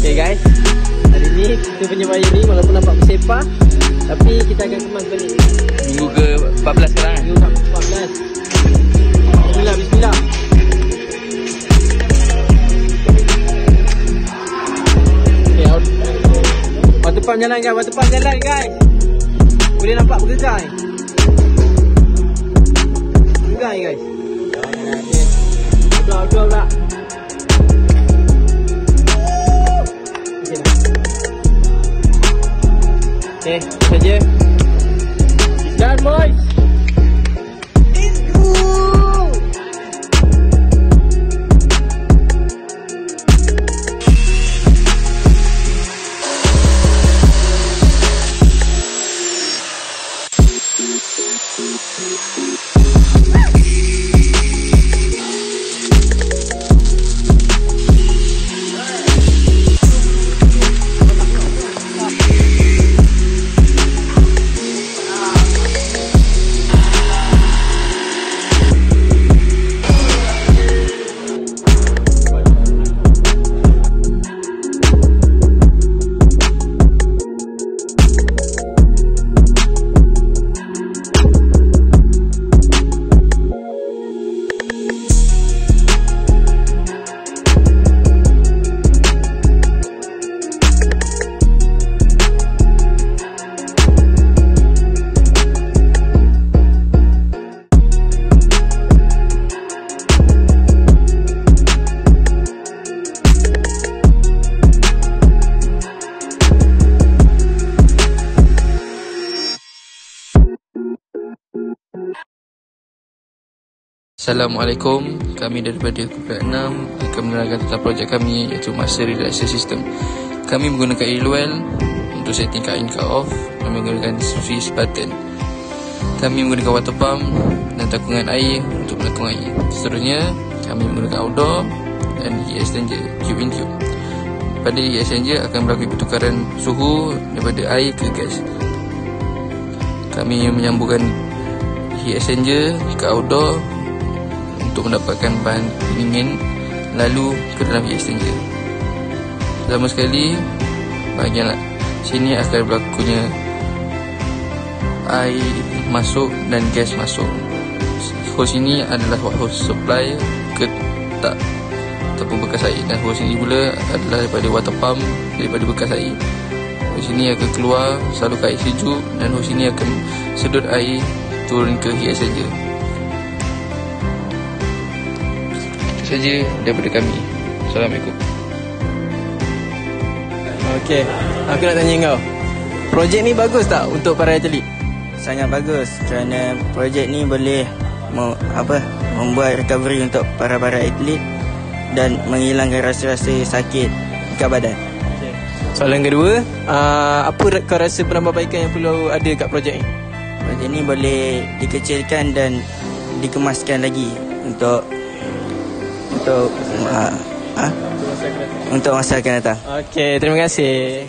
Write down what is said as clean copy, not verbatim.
Okay guys, hari ni kita punya wayar ni walaupun nampak bersepah, tapi kita akan kemas balik. Minggu ke 14 sekarang kan? Minggu ke 14. Bismillah, bismillah. Okay, water pump jalan guys, water pump jalan guys. Boleh nampak bergegai. Bergegai guys. Dua pula. Okay, saja. Dan boys. Let's go. Assalamualaikum, kami daripada Kumpulan 6 akan menerangkan tentang projek kami iaitu Master Relaxer System. Kami menggunakan Airwell untuk setting cut in cut off. Kami menggunakan Swiss button. Kami menggunakan water pump dan takungan air untuk menakung air. Seterusnya, kami menggunakan outdoor dan heat exchanger, tube in tube. Pada heat exchanger akan berlaku pertukaran suhu daripada air ke gas. Kami menyambungkan heat exchanger ke outdoor untuk mendapatkan bahan pendingin lalu ke dalam heat exchanger. Pertama sekali, bahagian sini akan berlakunya air masuk dan gas masuk. Hose ini adalah hose supply ke tak ataupun bekas air, dan hose ini pula adalah daripada water pump, daripada bekas air. Hose ini akan keluar salurkan air sejuk, dan hose ini akan sedut air turun ke heat exchanger. Saja daripada kami. Assalamualaikum. Okey, aku nak tanya kau. Projek ni bagus tak untuk para atlet? Sangat bagus kerana projek ni boleh membuat recovery untuk para atlet dan menghilangkan rasa-rasa sakit dekat badan. Okay. Soalan kedua, apa kau rasa penambahbaikan yang perlu ada kat projek ni? Projek ni boleh dikecilkan dan dikemaskan lagi untuk masa akan datang. Okey, terima kasih.